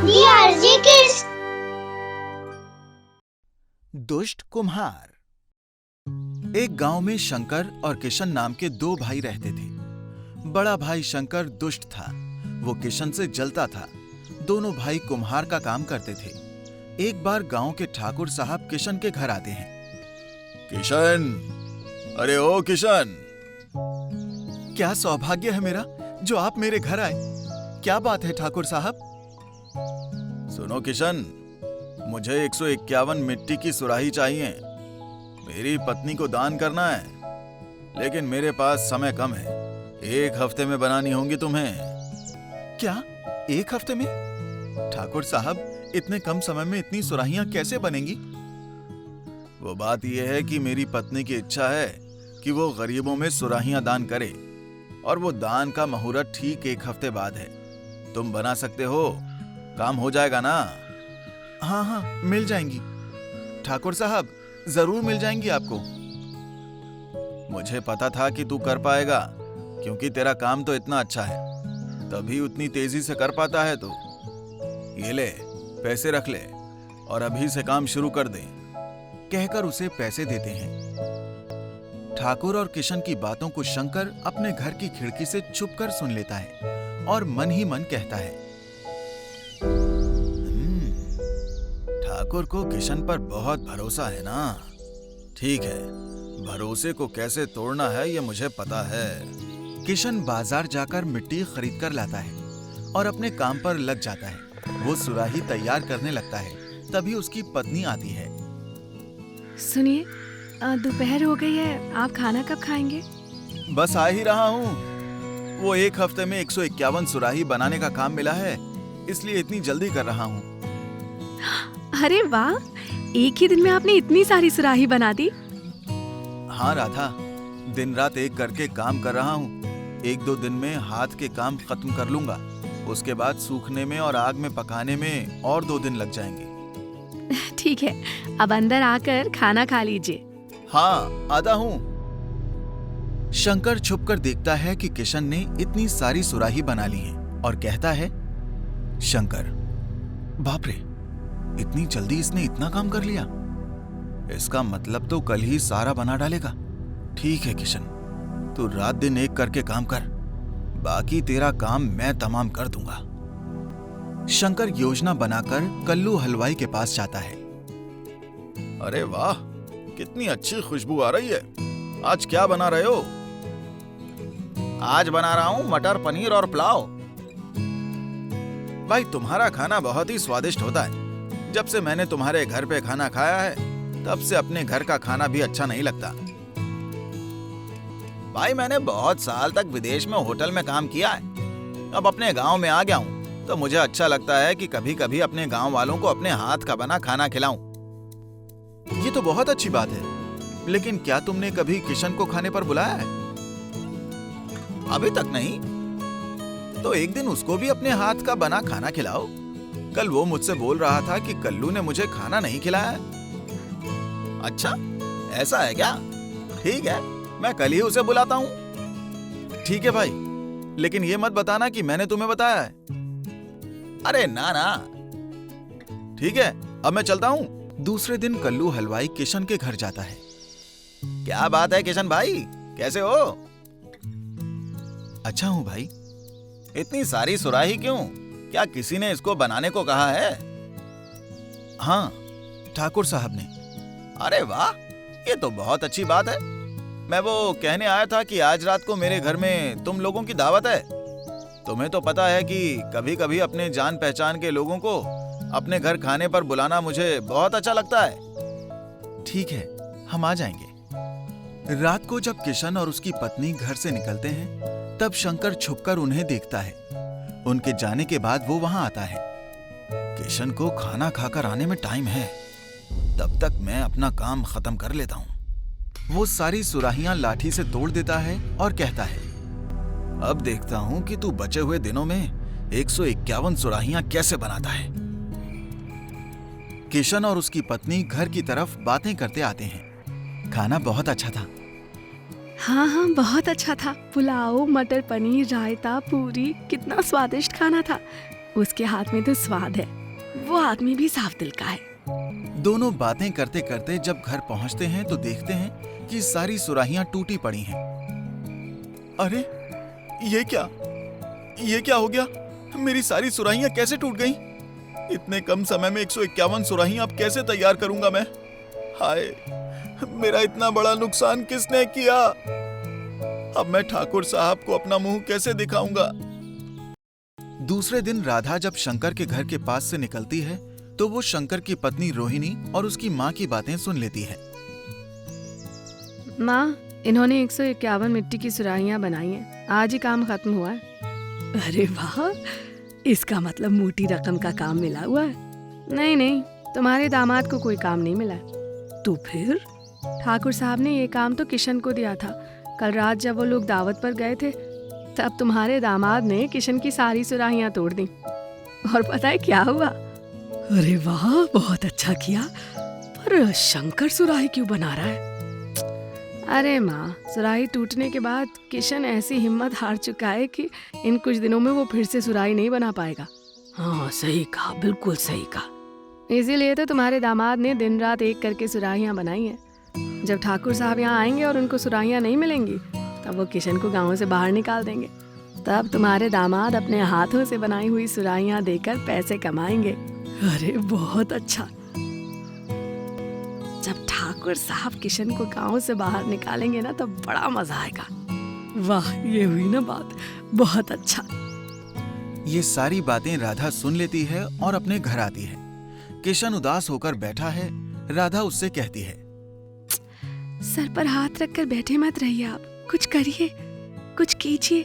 DRG Kids। दुष्ट कुम्हार। एक गांव में शंकर और किशन नाम के दो भाई रहते थे। बड़ा भाई शंकर दुष्ट था, वो किशन से जलता था। दोनों भाई कुम्हार का काम करते थे। एक बार गांव के ठाकुर साहब किशन के घर आते हैं। किशन, अरे ओ किशन, क्या सौभाग्य है मेरा जो आप मेरे घर आए। क्या बात है ठाकुर साहब? सुनो किशन, मुझे 151 मिट्टी की सुराही चाहिए। मेरी पत्नी को दान करना है, लेकिन मेरे पास समय कम है। 1 हफ्ते में बनानी होंगी तुम्हें। क्या 1 हफ्ते में? ठाकुर साहब, इतने कम समय में इतनी सुराहियां कैसे बनेंगी? वो बात यह है कि मेरी पत्नी की इच्छा है कि वो गरीबों में सुराहियां दान करे, और वो दान का मुहूर्त ठीक 1 हफ्ते बाद है। तुम बना सकते हो? काम हो जाएगा ना? हाँ, मिल जाएंगी ठाकुर साहब, जरूर मिल जाएंगी आपको। मुझे पता था कि तू कर पाएगा, क्योंकि तेरा काम तो इतना अच्छा है, तभी उतनी तेजी से कर पाता है तू। ये ले, पैसे रख ले और अभी से काम शुरू कर दे, कहकर उसे पैसे देते हैं। ठाकुर और किशन की बातों को शंकर अपने घर की खिड़की से छुपकर सुन लेता है और मन ही मन कहता है, ठाकुर को किशन पर बहुत भरोसा है ना। ठीक है, भरोसे को कैसे तोड़ना है ये मुझे पता है। किशन बाजार जाकर मिट्टी खरीद कर लाता है और अपने काम पर लग जाता है। वो सुराही तैयार करने लगता है, तभी उसकी पत्नी आती है। सुनिए, दोपहर हो गई है, आप खाना कब खाएंगे? बस आ ही रहा हूँ। वो 1 हफ्ते में 151 सुराही बनाने का काम मिला है, इसलिए इतनी जल्दी कर रहा हूँ। अरे वाह, एक ही दिन में आपने इतनी सारी सुराही बना दी। हाँ राधा, दिन रात एक करके काम कर रहा हूँ। 1-2 दिन में हाथ के काम खत्म कर लूंगा। उसके बाद सूखने में और आग में पकाने में और 2 दिन लग जाएंगे। ठीक है, अब अंदर आकर खाना खा लीजिए। हाँ, आता हूँ। शंकर छुपकर देखता है कि किशन ने इतनी सारी सुराही बना ली है और कहता है, शंकर, बाप रे, इतनी जल्दी इसने इतना काम कर लिया। इसका मतलब तो कल ही सारा बना डालेगा। ठीक है किशन, तू रात दिन एक करके काम कर, बाकी तेरा काम मैं तमाम कर दूंगा। शंकर योजना बनाकर कल्लू हलवाई के पास जाता है। अरे वाह, कितनी अच्छी खुशबू आ रही है। आज क्या बना रहे हो? आज बना रहा हूँ मटर पनीर और पुलाव। भाई, तुम्हारा खाना बहुत ही स्वादिष्ट होता है। जब से मैंने तुम्हारे घर पे खाना खाया है, तब से अपने घर का खाना भी अच्छा नहीं लगता। भाई, मैंने बहुत साल तक विदेश में होटल में काम किया है। अब अपने गांव में आ गया हूँ, तो मुझे अच्छा लगता है कि कभी कभी अपने गांव वालों को अपने हाथ का बना खाना खिलाऊं। ये तो बहुत अच्छी बात है, लेकिन क्या तुमने कभी किशन को खाने पर बुलाया है? अभी तक नहीं। तो एक दिन उसको भी अपने हाथ का बना खाना खिलाओ। कल वो मुझसे बोल रहा था कि कल्लू ने मुझे खाना नहीं खिलाया। अच्छा, ऐसा है क्या? ठीक है, मैं कल ही उसे बुलाता हूँ। ठीक है भाई, लेकिन ये मत बताना कि मैंने तुम्हें बताया है। अरे ना ना। ठीक है, अब मैं चलता हूँ। दूसरे दिन कल्लू हलवाई किशन के घर जाता है। क्या बात है किशन भाई, कैसे हो? अच्छा हूँ भाई। इतनी सारी सुराही क्यों? क्या किसी ने इसको बनाने को कहा है? हाँ, ठाकुर साहब ने। अरे वाह, ये तो बहुत अच्छी बात है। मैं वो कहने आया था कि आज रात को मेरे घर में तुम लोगों की दावत है। तुम्हें तो पता है कि कभी कभी अपने जान पहचान के लोगों को अपने घर खाने पर बुलाना मुझे बहुत अच्छा लगता है। ठीक है, हम आ जाएंगे। रात को जब किशन और उसकी पत्नी घर से निकलते हैं, तब शंकर छुपकर उन्हें देखता है। उनके जाने के बाद वो वहां आता है। किशन को खाना खाकर आने में टाइम है, तब तक मैं अपना काम खत्म कर लेता हूं। वो सारी सुराहियां लाठी से तोड़ देता है और कहता है, अब देखता हूं कि तू बचे हुए दिनों में 151 सुराहियां कैसे बनाता है। किशन और उसकी पत्नी घर की तरफ बातें करते आते हैं। खाना बहुत अच्छा था। हाँ, बहुत अच्छा था। पुलाव, मटर पनीर, रायता, पूरी, कितना स्वादिष्ट खाना था। उसके हाथ में तो स्वाद है। वो आदमी भी साफ दिल का है। दोनों बातें करते करते जब घर पहुंचते हैं तो देखते हैं कि सारी सुराहियां टूटी पड़ी हैं। अरे ये क्या हो गया? मेरी सारी सुराहियां कैसे टूट गईं? इतने कम समय में 151 सुराहियां अब कैसे तैयार करूंगा मैं? हाय, मेरा इतना बड़ा नुकसान किसने किया? अब मैं ठाकुर साहब को अपना मुंह कैसे दिखाऊंगा? दूसरे दिन राधा जब शंकर के घर के पास से निकलती है तो वो शंकर की पत्नी रोहिणी और उसकी माँ की बातें सुन लेती है। माँ, इन्होंने 151 मिट्टी की सुराहियां बनाई हैं। आज ही काम खत्म हुआ है। अरे वाह, इसका मतलब मोटी रकम का काम मिला हुआ है। नहीं, तुम्हारे दामाद को कोई काम नहीं मिला। तो फिर? ठाकुर साहब ने ये काम तो किशन को दिया था। कल रात जब वो लोग दावत पर गए थे तब तुम्हारे दामाद ने किशन की सारी सुराहियां तोड़ दी। और पता है क्या हुआ? अरे वाह, बहुत अच्छा किया। पर शंकर सुराही क्यों बना रहा है? अरे माँ, सुराही टूटने के बाद किशन ऐसी हिम्मत हार चुका है कि इन कुछ दिनों में वो फिर से सुराही नहीं बना पाएगा। हाँ, सही कहा, बिल्कुल सही कहा। इसीलिए तो तुम्हारे दामाद ने दिन रात एक करके सुराहियां बनाई हैं। जब ठाकुर साहब यहाँ आएंगे और उनको सुराहियां नहीं मिलेंगी तब वो किशन को गांव से बाहर निकाल देंगे। तब तुम्हारे दामाद अपने हाथों से बनाई हुई सुराहियां देकर पैसे कमाएंगे। अरे बहुत अच्छा। जब ठाकुर साहब किशन को गांव से बाहर निकालेंगे ना तब बड़ा मजा आएगा। वाह, ये हुई ना बात, बहुत अच्छा। ये सारी बातें राधा सुन लेती है और अपने घर आती है। किशन उदास होकर बैठा है। राधा उससे कहती है, सर पर हाथ रखकर बैठे मत रहिए, आप कुछ करिए, कुछ कीजिए।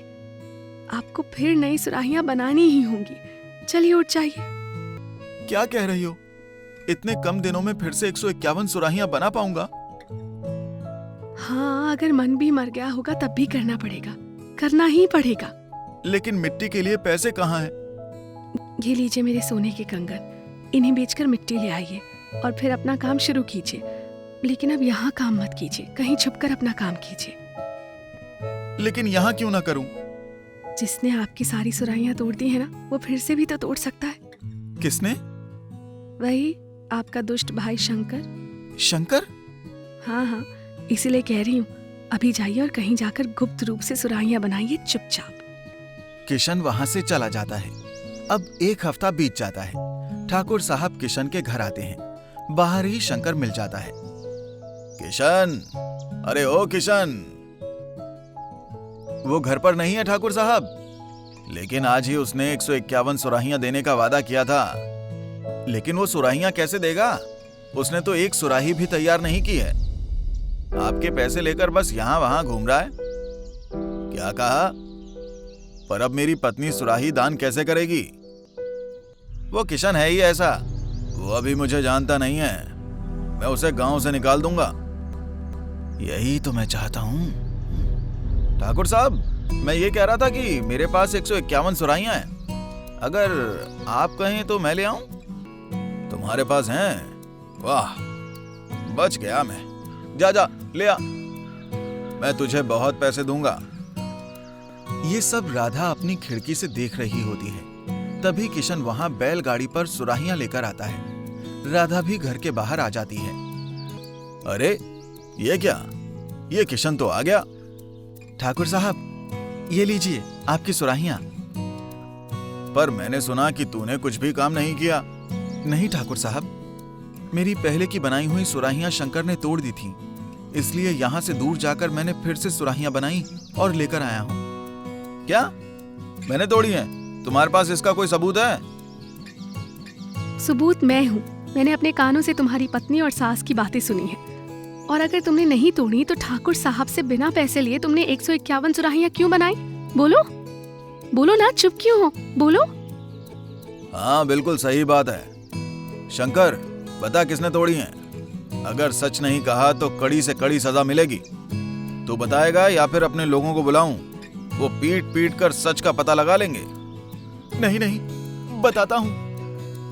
आपको फिर नई सुराहियां बनानी ही होंगी। चलिए उठ जाइए। क्या कह रही हो? इतने कम दिनों में फिर से 151 सुराहियां बना पाऊंगा? हाँ, अगर मन भी मर गया होगा तब भी करना पड़ेगा, करना ही पड़ेगा। लेकिन मिट्टी के लिए पैसे कहाँ हैं? ये लीजिए मेरे सोने के कंगन, इन्हें बेचकर मिट्टी ले आइए और फिर अपना काम शुरू कीजिए। लेकिन अब यहाँ काम मत कीजिए, कहीं छुपकर अपना काम कीजिए। लेकिन यहाँ क्यों ना करूं? जिसने आपकी सारी सुराहियां तोड़ दी है ना, वो फिर से भी तो तोड़ सकता है। किसने? वही आपका दुष्ट भाई शंकर। शंकर? हाँ, इसीलिए कह रही हूँ, अभी जाइए और कहीं जाकर गुप्त रूप से सुराहियां बनाइए चुपचाप। किशन वहां से चला जाता है। अब एक हफ्ता बीत जाता है। ठाकुर साहब किशन के घर आते हैं। बाहर ही शंकर मिल जाता है। किशन, अरे ओ किशन। वो घर पर नहीं है ठाकुर साहब, लेकिन आज ही उसने 151 सुराहियां देने का वादा किया था। लेकिन वो सुराहियां कैसे देगा? उसने तो एक सुराही भी तैयार नहीं की है। आपके पैसे लेकर बस यहाँ वहां घूम रहा है। क्या कहा? पर अब मेरी पत्नी सुराही दान कैसे करेगी? वो किशन है ही ऐसा। वो अभी मुझे जानता नहीं है। मैं उसे गांव से निकाल दूंगा। यही तो मैं चाहता हूं। ठाकुर साहब, मैं ये कह रहा था कि मेरे पास 151 सुराहियां हैं। अगर आप कहें तो मैं ले आऊं? तुम्हारे पास हैं? वाह, बच गया मैं। जा ले आ, मैं तुझे बहुत पैसे दूंगा। ये सब राधा अपनी खिड़की से देख रही होती है। तभी किशन वहां बैलगाड़ी पर सुराहियां लेकर आता है। राधा भी घर के बाहर आ जाती है। अरे ये क्या? ये किशन तो आ गया। ठाकुर साहब, ये लीजिए आपकी सुराहियां। पर मैंने सुना कि तूने कुछ भी काम नहीं किया। नहीं ठाकुर साहब, मेरी पहले की बनाई हुई सुराहियां शंकर ने तोड़ दी थी, इसलिए यहां से दूर जाकर मैंने फिर से सुराहियां बनाई और लेकर आया हूं। क्या? मैंने तोड़ी हैं? तुम्हारे पास इसका कोई सबूत है? सबूत मैं हूँ। मैंने अपने कानों से तुम्हारी पत्नी और सास की बातें सुनी है। और अगर तुमने नहीं तोड़ी तो ठाकुर साहब से बिना पैसे लिए तुमने 151 सुराहियां क्यों बनाई? बोलो ना, चुप क्यों हो? बोलो। हाँ, बिल्कुल सही बात है। शंकर, बता किसने तोड़ी हैं? अगर सच नहीं कहा तो कड़ी से कड़ी सजा मिलेगी। तू बताएगा या फिर अपने लोगों को बुलाऊं? वो पीट कर सच का पता लगा लेंगे। नहीं, बताता हूं।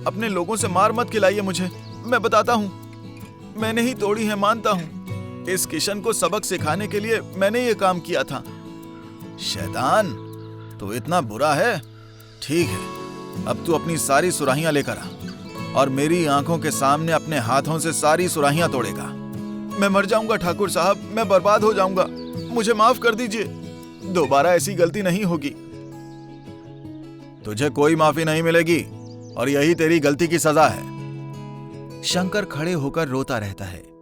अपने लोगों से मार मत खिलाइए मुझे। मैं बताता हूं, मैंने ही तोड़ी है, मानता हूं। इस किशन को सबक सिखाने के लिए मैंने ये काम किया था। शैतान, तो इतना बुरा है? ठीक है, अब तू अपनी सारी सुराहियां लेकर आ और मेरी आंखों के सामने अपने हाथों से सारी सुराहियां तोड़ेगा। मैं मर जाऊंगा ठाकुर साहब, मैं बर्बाद हो जाऊंगा, मुझे माफ कर दीजिए, दोबारा ऐसी गलती नहीं होगी। तुझे कोई माफी नहीं मिलेगी और यही तेरी गलती की सजा है। शंकर खड़े होकर रोता रहता है।